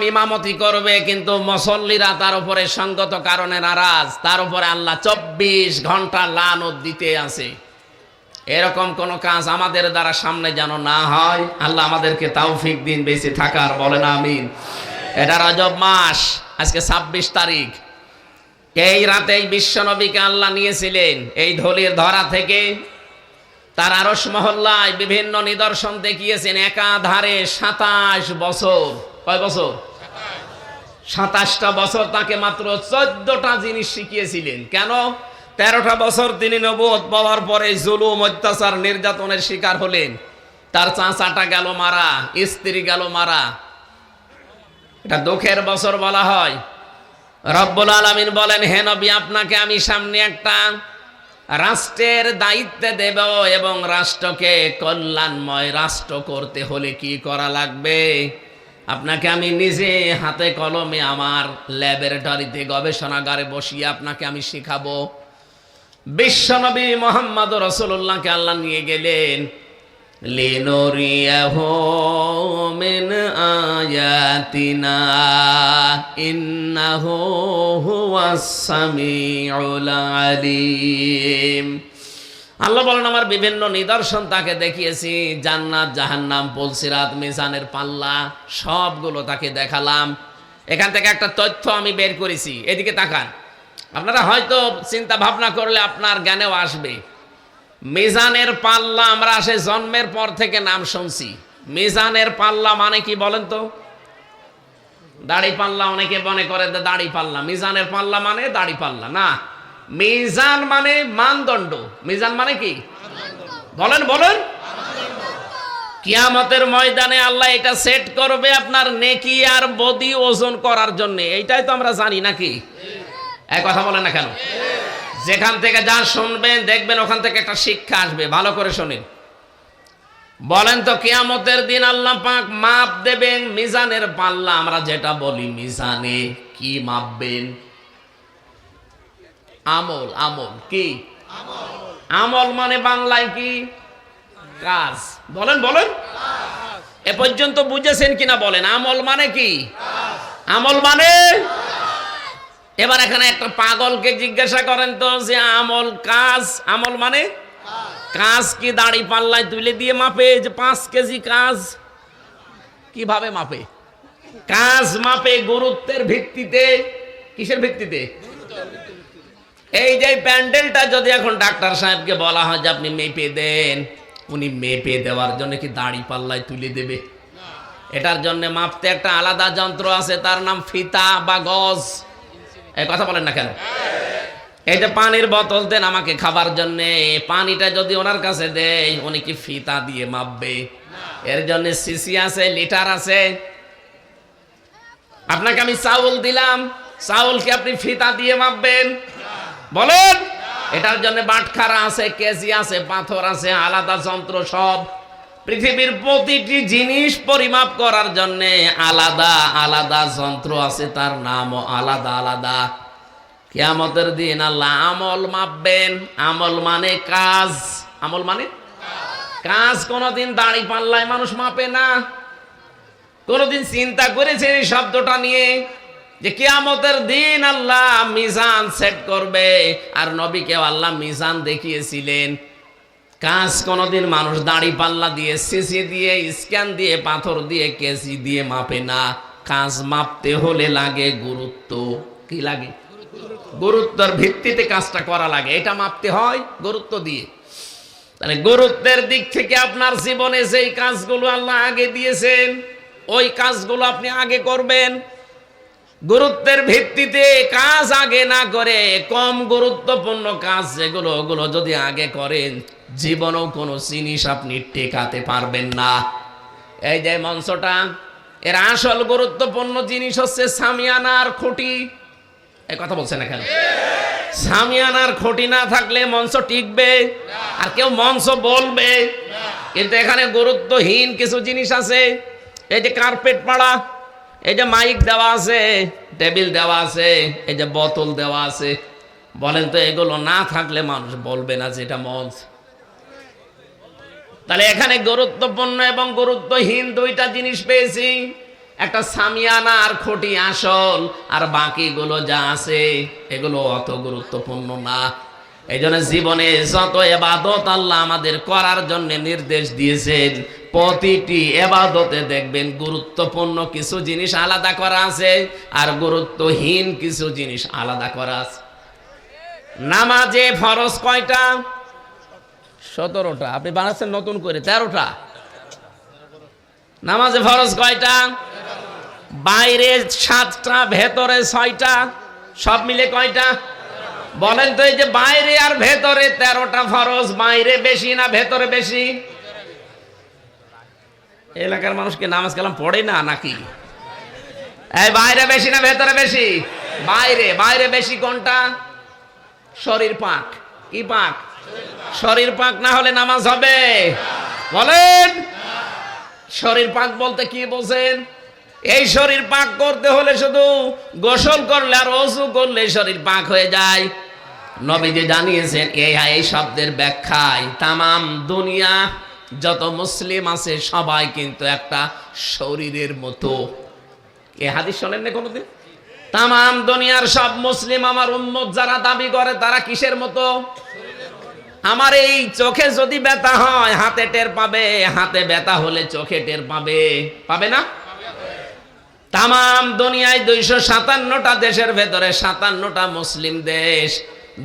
ইমামতি করবে কিন্তু মুসল্লিরা তার উপরে সঙ্গত কারণে নারাজ, তার উপরে আল্লাহ 24 ঘন্টা লানত দিতে আছে। এরকম কোন কাজ আমাদের দ্বারা সামনে যেন না হয়। আল্লাহ আমাদেরকে তৌফিক দিন বেঁচে থাকার, বলেন আমিন। এটা রজব মাস, আজকে 26 তারিখ। এই রাতেই বিশ্বনবীকে আল্লাহ নিয়েছিলেন এই ধলির ধরা থেকে। তার আরশ মহল্লায় বিভিন্ন নিদর্শন দেখিয়েছেন। একাধারে 27 বছর। কয় বছর? 27টা বছর তাকে মাত্র 14টা জিনিস শিখিয়েছিলেন। কেন? 13টা বছর তিনি নবুয়ত পাওয়ার পরে জুলুম, অত্যাচার, নির্যাতনের শিকার হলেন। তার চাচাটা গেল মারা, স্ত্রী গেল মারা। এটা দুঃখের বছর বলা হয়। রব্বুল আলামিন বলেন, হে নবী, আপনাকে আমি সামনে একটা রাষ্ট্রের দায়িত্ব দেব, এবং রাষ্ট্রকে কল্যাণময় রাষ্ট্র করতে হলে কি করা লাগবে আপনাকে আমি নিজে হাতে কলমে আমার ল্যাবরেটরিতে, গবেষণাগারে বসিয়ে আপনাকে আমি শেখাবো। বিশ্বনবী মুহাম্মদ রাসূলুল্লাহকে আল্লাহ নিয়ে গেলেন, লিনুরিয়াহু মিন আয়াতিনা ইন্নাহু হুয়াস সামিউল আলিম। আল্লাহ বলেন, আমার বিভিন্ন নিদর্শন তাকে দেখিয়েছি। জান্নাত, জাহান্নাম, পুলসিরাত, মিজানের পাল্লা, সবগুলো তাকে দেখালাম। এখান থেকে একটা তথ্য আমি বের করেছি, এদিকে তাকান। আপনারা হয়তো চিন্তা ভাবনা করলে আপনার জ্ঞানেও আসবে। মিজানের পাল্লা আমরা সে জন্মের পর থেকে নাম শুনছি। মিজানের পাল্লা মানে কি বলেন তো? দাড়ি পাল্লা অনেকে মনে করে দাড়ি পাল্লা। মিজানের পাল্লা মানে দাড়ি পাল্লা না। মিজান মানে মানদণ্ড। মিজান মানে কি বলেন? বলেন। কিয়ামতের ময়দানে আল্লাহ এটা সেট করবে আপনার নেকি আর বদি ওজন করার জন্য। এইটাই তো আমরা জানি নাকি? এক কথা বলেন না কেন? যেখান থেকে যা শুনবেন দেখবেন ওখান থেকে একটা শিক্ষা আসবে। ভালো করে শুনেন। বলেন তো, কিয়ামতের দিন আল্লাহ পাক মাপ দেবেন মিজানের পাল্লা। আমরা যেটা বলি মিজানে, কি মাপবেন? আমল। আমল কি? আমল মানে বাংলায় কি? কাজ। বলেন বলেন। এ পর্যন্ত বুঝেছেন কিনা বলেন? আমল মানে কি? আমল মানে। এবার এখানে একটা পাগলকে জিজ্ঞাসা করেন তো যে আমল কাজ, আমল মানে কাজ কি দাড়ি পাল্লায় তুলে দিয়ে মাপে যে 5 কেজি কাজ? কিভাবে মাপে? কাজ মাপে গুরুত্বের ভিত্তিতে। কিসের ভিত্তিতে? এই যে প্যান্ডেলটা যদি এখন ডাক্তার সাহেবকে বলা হয় যে আপনি মেপে দেন, উনি মেপে দেওয়ার জন্য কি দাড়ি পাল্লায় তুলে দেবে? এটার জন্য মাপতে একটা আলাদা যন্ত্র আছে, তার নাম ফিতা বা গজ। এই কথা বলেন না কেন? এই যে পানির বোতল দেন আমাকে খাবার জন্য, পানিটা যদি ওনার কাছে দেয় উনি কি ফিতা দিয়ে মাপবে? এর জন্য সিসি আছে, লিটার আছে। আপনাকে আমি চাউল দিলাম, চাউল কি আপনি ফিতা দিয়ে মাপবেন? বলেন। এটার জন্য বাটখারা আছে, কেজি আছে, পাথর আছে, আলাদা যন্ত্র সব। পৃথিবীর প্রতিটি জিনিস পরিমাপ করার জন্য আলাদা আলাদা যন্ত্র আছে, তার নামও আলাদা আলাদা। কিয়ামতের দিন আল্লাহ আমল মাপবেন। আমল মানে কাজ, আমল মানে কাজ। কোনদিন দাড়ি পাল্লায় মানুষ মাপে না। কোনদিন চিন্তা করেছেন এই শব্দটা নিয়ে যে কিয়ামতের দিন আল্লাহ মিজান সেট করবে, আর নবীকে আল্লাহ মিজান দেখিয়েছিলেন। কাজ কোনদিন মানুষ দাড়ি পাল্লা দিয়ে, সিসি দিয়ে, স্ক্যান দিয়ে, পাথর দিয়ে, কেজি দিয়ে মাপে না। কাজ মাপতে হলে লাগে গুরুত্ব। কি লাগে? গুরুত্বের ভিত্তিতে কাজটা করা লাগে। এটা মাপতে হয় গুরুত্ব দিয়ে। তাহলে গুরুত্বের দিক থেকে আপনার জীবনে যেই কাজগুলো আল্লাহ আগে দিয়েছেন ওই কাজগুলো আপনি আগে করবেন। গুরুত্বের ভিত্তিতে কাজ আগে না করে কম গুরুত্বপূর্ণ কাজ যেগুলো, ওগুলো যদি আগে করেন জীবনেও কোনো জিনিস আপনি টেকাতে পারবেন না। এই যে মঞ্চটা, এর আসল গুরুত্বপূর্ণ জিনিস হচ্ছে সামিয়ানার খুঁটি। এই কথা বলছেন এখানে। সামিয়ানার খুঁটি না থাকলে মঞ্চ টিকবে আর কেউ মঞ্চ বলবে। কিন্তু এখানে গুরুত্বহীন কিছু জিনিস আছে। এই যে কার্পেট পাড়া, এই যে মাইক দেওয়া আছে, টেবিল দেওয়া আছে, এই যে বোতল দেওয়া আছে। বলেন তো এগুলো না থাকলে মানুষ বলবে না যে এটা মঞ্চ। তাহলে এখানে গুরুত্বপূর্ণ এবং গুরুত্বহীন দুইটা জিনিস পেয়েছি। একটা সামিয়ানা আর খুঁটি আসল, আর বাকিগুলো যা আছে এগুলো অত গুরুত্বপূর্ণ না। এই জন্য জীবনে যত ইবাদত আল্লাহ আমাদের করার জন্য নির্দেশ দিয়েছেন, প্রতিটি ইবাদতে দেখবেন গুরুত্বপূর্ণ কিছু জিনিস আলাদা করা আছে আর গুরুত্বহীন কিছু জিনিস আলাদা করা আছে। নামাজে ফরজ কয়টা? 17টা। আপনি বানাচ্ছেন নতুন করে 13টা। নামাজে ফরজ কয়টা? বাইরে 7টা, ভেতরে 6টা, সব মিলে কয়টা? বলেন তো। এই যে বাইরে আর ভেতরে 13টা ফরজ। বাইরে বেশি না ভেতরে বেশি? এলাকার মানুষকে নামাজ কালাম পড়ে না নাকি? এই বাইরে বেশি না ভেতরে বেশি? বাইরে। বাইরে বেশি কোনটা? শরীর পাক। কি পাক? শরীর পাক না হলে নামাজ হবে? বলেন। শরীর পাক বলতে কি বোঝেন? এই শরীর পাক করতে হলে শুধু গোসল করলে আর ওযু করলে শরীর পাক হয়ে যায়? নবীজি জানিয়েছেন এই শব্দের ব্যাখ্যায় তামাম দুনিয়া যত মুসলিম আছে সবাই কিন্তু একটা শরীরের মতো। এই হাদিস শোনেন না কোনোদিন? তামাম দুনিয়ার সব মুসলিম আমার উম্মত যারা দাবি করে তারা কিসের মতো? আমার এই চোখে যদি ব্যথা হয় হাতে টের পাবে, হাতে ব্যথা হলে চোখে টের পাবে। পাবে না? তামাম দুনিয়ায় 257টা দেশের ভেতরে 57টা মুসলিম দেশ,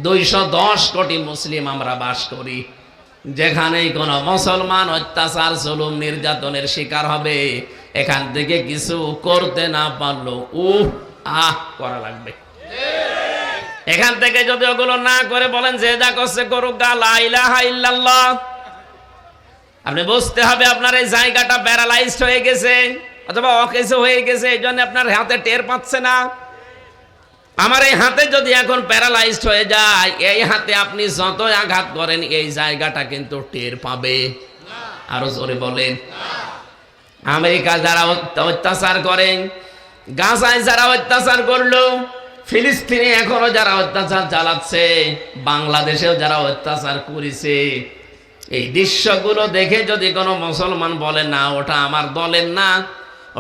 210 কোটি মুসলিম আমরা বাস করি। যেখানেই কোনো মুসলমান অত্যাচার, জুলুম, নির্যাতনের শিকার হবে, এখান থেকে কিছু করতে না পারলো করা লাগবে। এখান থেকে যদি ওগুলো না করে বলেন যে যা করছে করুক, লা ইলাহা ইল্লাল্লাহ, আপনি বুঝতে হবে আপনার এই জায়গাটা প্যারালাইজড হয়ে গেছে অথবা অকেজো হয়ে গেছে, এই জন্য আপনার হাতে টের পাচ্ছে না। আমার এই হাতে যদি এখন প্যারালাইজড হয়ে যায়, এই হাতে আপনি যতই আঘাত করেন এই জায়গাটা কিন্তু টের পাবে। আরো জোরে বলেন। আমেরিকা যারা অত্যাচার করেন, গাজায় যারা অত্যাচার করলো, ফিলিস্তিনে এখনো যারা অত্যাচার চালাচ্ছে, বাংলাদেশেও যারা অত্যাচার করেছে, এই দৃশ্যগুলো দেখে যদি কোনো মুসলমান বলে না ওটা আমার দলের না,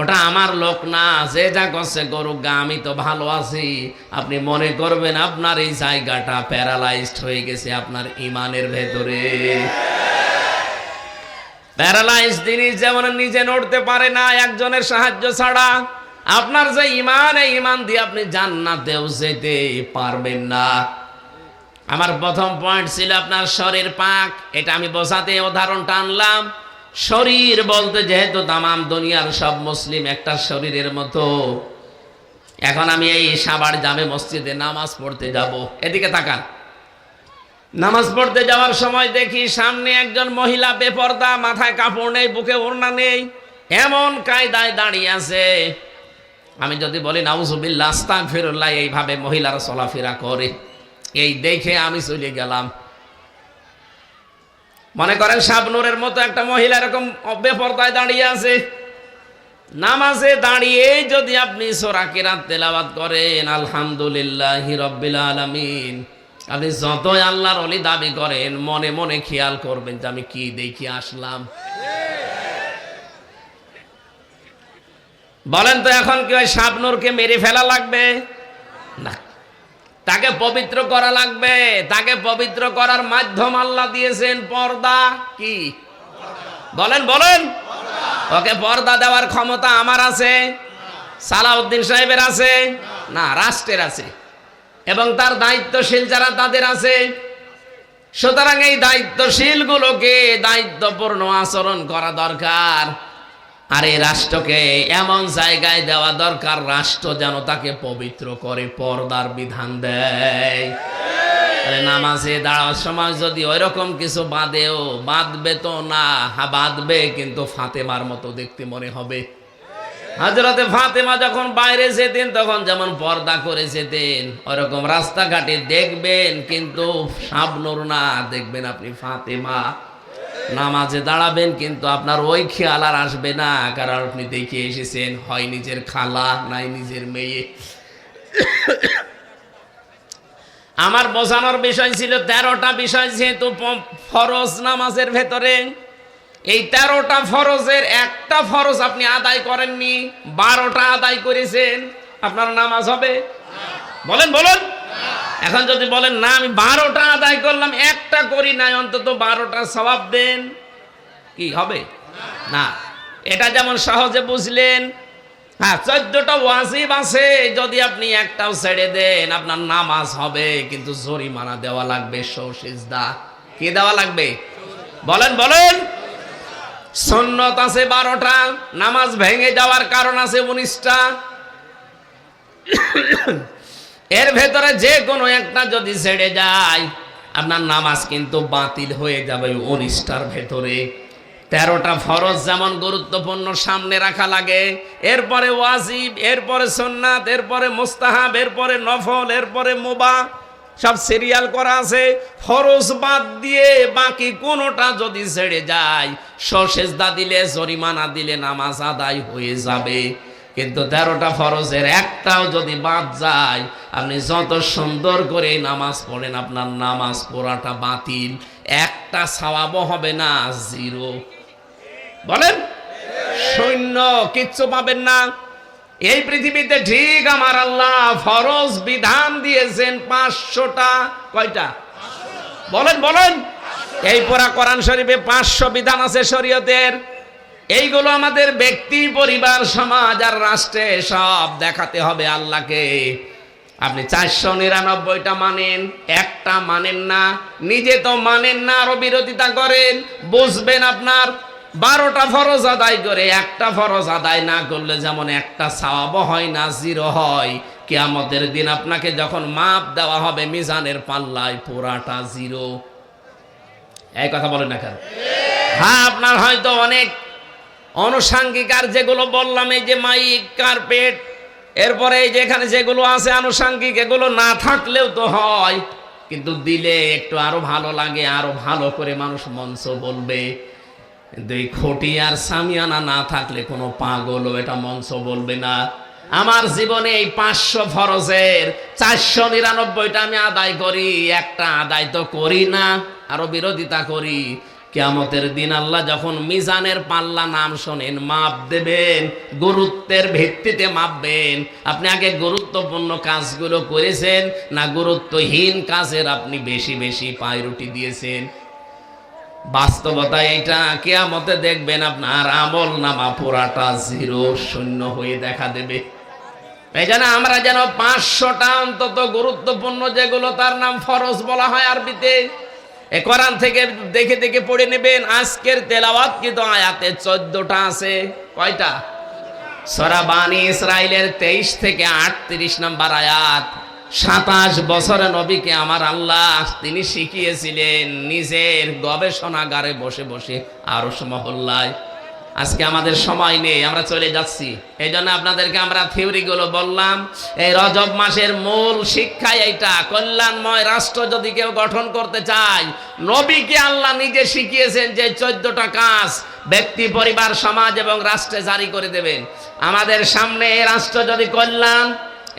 ওটা আমার লোক না, যে যা করছে করুক গা, আমি তো ভালো আছি, আপনি মনে করবেন আপনার এই জায়গাটা প্যারালাইজড হয়ে গেছে আপনার ইমানের ভেতরে। প্যারালাইজড জিনিস যেমন নিজে নড়তে পারে না একজনের সাহায্য ছাড়া, আপনার যে ইমান, এই ইমান দিয়ে আপনি জান্নাতেও যেতে পারবেন না। আমার প্রথম পয়েন্ট ছিল আপনার শরীর পাক। এটা আমি বোঝাতে উদাহরণটা আনলাম। শরীর বলতে যেহেতু তামাম দুনিয়ার সব মুসলিম একটা শরীরের মতো, এখন আমি এই সাভার জামে মসজিদে নামাজ পড়তে যাব, এদিকে তাকান। নামাজ পড়তে যাওয়ার সময় দেখি সামনে একজন মহিলা বেপরদা, মাথায় কাপড় নেই, বুকে ওড়না নেই, এমন কায়দায় দাঁড়িয়ে আছে। আমি যদি বলি নাউজুবিল্লাহ আস্তাগফিরুল্লাহ, এইভাবে মহিলারা চলাফেরা করে, এই দেখে আমি চলে গেলাম। মনে করেন শাবনূরের মতো একটা মহিলা এরকম বেপরদায় দাঁড়িয়ে আছে, নামাজে দাঁড়িয়ে যদি আপনি সূরা কিরাত তেলাওয়াত করেন আলহামদুলিল্লাহি রাব্বিল আলামিন, আপনি যতই আল্লাহর ওলি দাবি করেন, মনে মনে খেয়াল করবেন যে আমি কি দেখি আসলাম। বলেন তো এখন কি ওই শাবনূরকে মেরে ফেলা লাগবে? না, তাকে পবিত্র করা লাগবে। তাকে পবিত্র করার মাধ্যম আল্লাহ দিয়েছেন পর্দা। কি বলেন বলেন? ওকে পর্দা দেওয়ার ক্ষমতা আমার আছে, সালাউদ্দিন সাহেবের আছে না, রাষ্ট্রের আছে, এবং তার দায়িত্বশীল যারা তাদের আছে। সুতরাং এই দায়িত্বশীল গুলোকে দায়িত্বপূর্ণ আচরণ করা দরকার, আর এই রাষ্ট্রকে এমন জায়গায় দেওয়া দরকার, রাষ্ট্র যেন তাকে পবিত্র করে, পর্দার বিধান দেয়। নামাজে দাঁড়ার সময় যদি ওইরকম কিছু বাঁধবে তো না, বাঁধবে কিন্তু ফাতেমার মতো দেখতে মনে হবে। হযরতে ফাতেমা যখন বাইরে যেতেন তখন যেমন পর্দা করে যেতেন, ওরকম রাস্তাঘাটে দেখবেন, কিন্তু শাবনূর না, দেখবেন আপনি ফাতেমা। নামাজে দাঁড়াবেন কিন্তু আপনার ওই খেয়াল আর আসবে না, কারণ আপনি দেখে এসেছেন হয় নিজের খালা, নাই নিজের মেয়ে। আমার বোঝানোর বিষয় ছিল 13টা বিষয়, যেহেতু ফরজ নামাজের ভেতরে, এই 13টা ফরজের একটা ফরজ আপনি আদায় করেননি, 12টা আদায় করেছেন, আপনার নামাজ হবে? বলেন বলেন। এখন যদি বলেন না আমি 12টা আদায় করলাম, একটা করি নাই, অন্তত 12টা সওয়াব দেন, কি হবে? না। এটা যেমন সহজে বুঝলেন। হ্যাঁ, 14টা ওয়াজিব আছে, যদি আপনি একটাও ছেড়ে দেন আপনার নামাজ হবে, কিন্তু জরিমানা দেওয়া লাগবে, সিজদা। কি দেওয়া লাগবে? বলেন বলেন। সুন্নত আছে 12টা, নামাজ ভেঙে যাওয়ার কারণ আছে 19টা। এর ভেতরে যে কোনো একটা যদি ছেড়ে যায় আপনার নামাজ কিন্তু বাতিল হয়ে যাবে 19টার ভেতরে। 13টা ফরজ যেমন গুরুত্বপূর্ণ, সামনে রাখা লাগে, এরপরে ওয়াজিব, এরপরে সুন্নাত, এরপরে মুস্তাহাব, এরপরে নফল, এরপরে মুবাহ, সব সিরিয়াল করা আছে। ফরজ বাদ দিয়ে বাকি কোনোটা যদি ছেড়ে যায়, সেজদা দিলে, জরিমানা দিলে নামাজ আদায় হয়ে যাবে। কিন্তু 13টা ফরজের একটাও যদি বাদ যায়, আপনি যত সুন্দর করে নামাজ পড়েন, আপনার নামাজ পড়াটা বাতিল, একটা সওয়াবও হবে না, জিরো। বলেন, শূন্য, কিচ্ছু পাবেন না। এই পৃথিবীতে ঠিক আমার আল্লাহ ফরজ বিধান দিয়েছেন 500টা। কয়টা? বলেন বলেন। এই পুরা কোরআন শরীফে 500 বিধান আছে শরীয়তের। এইগুলো আমাদের ব্যক্তি, পরিবার, সমাজ আর রাষ্ট্রে সব দেখাতে হবে আল্লাহকে। আপনি 499টা মানেন, একটা মানেন না, নিজে তো মানেন না, আরো বিরোধিতা করেন, বুঝবেন আপনার 12টা ফরজ আদায় করে একটা ফরজ আদায় না করলে যেমন একটা সওয়াব হয় না, জিরো হয়। কিয়ামতের দিন আপনাকে যখন মাপ দেওয়া হবে মিজানের পাল্লায়, পুরাটা জিরো। এই কথা বলেন না কেন? হ্যাঁ, আপনার হয়তো অনেক আনুষঙ্গিক আর যেগুলো বললাম, এই যে মাইক, কার্পেট, এরপরে এই যে এখানে যেগুলো আছে আনুষঙ্গিক, এগুলো না থাকলেও তো হয়, কিন্তু দিলে একটু আরো ভালো লাগে, আরো ভালো করে মানুষ মঞ্চ বলবে। কিন্তু এই খুঁটি আর সামিয়ানা না থাকলে কোনো পাগলও এটা মঞ্চ বলবে না। আমার জীবনে এই 500 ফরজের 499টা আমি আদায় করি, একটা আদায় তো করি না, আরো বিরোধিতা করি। কিয়ামতের দিন আল্লাহ যখন মিজানের পাল্লা নাম শোনেন, মাপ দেবেন, গুরুত্বের ভিত্তিতে মাপবেন। আপনি আগে গুরুত্বপূর্ণ কাজগুলো করেছেন না গুরুত্বহীন কাজের আপনি বেশি বেশি পায়রুটি দিয়েছেন? বাস্তবতা এটা, কিয়ামতে দেখবেন আপনার আমল নামা পুরাটা জিরো, শূন্য হয়ে দেখা দেবে। এই জন্য আমরা যেন 500টা অন্তত গুরুত্বপূর্ণ যেগুলো তার নাম ফরজ বলা হয় আরবিতে, এ কোরআন থেকে দেখে দেখে পড়ে নেবেন। আজকের তেলাওয়াত কিন্তু আয়াতে 14টা আছে। কয়টা? সূরা বানী ইসরাইলের 23 থেকে 38 নম্বর আয়াত। 27 বছরে নবীকে আমার আল্লাহ তিনি শিখিয়েছিলেন নিজের গবেষণাগারে বসে বসে আরশ মহল্লায়। আজকে আমাদের সময় নেই, আমরা চলে যাচ্ছি। এই জন্য আপনাদেরকে আমরা থিওরিগুলো বললাম। এই রজব মাসের মূল শিক্ষা এইটা, কল্যাণময় রাষ্ট্র যদি কেউ গঠন করতে চায়, নবীকে আল্লাহ নিজে শিখিয়েছেন যে 14টা কাজ ব্যক্তি, পরিবার, সমাজ এবং রাষ্ট্রে জারি করে দেবেন। আমাদের সামনে এই রাষ্ট্র যদি কল্যাণ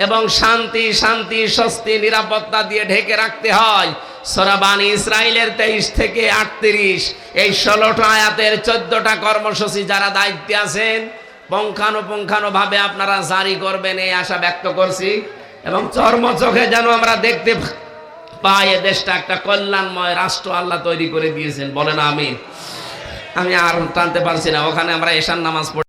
এবং শান্তি, স্বস্তি, নিরাপত্তা দিয়ে ঢেকে রাখতে হয়, সূরা বানী ইসরাইলের 23 থেকে 38 এই 16টা আয়াতের 14টা কর্মসূচি যারা দায়িত্বে আছেন পুঙ্খানুপুঙ্খানুভাবে আপনারা জারি করবেন এই আশা ব্যক্ত করছি। এবং চর্মচোখে যেন আমরা দেখতে পাই এ দেশটা একটা কল্যাণময় রাষ্ট্র আল্লাহ তৈরি করে দিয়েছেন। বলেন আমিন। আমি আর টানতে পারছি না, ওখানে আমরা এশার নামাজ পড়ি।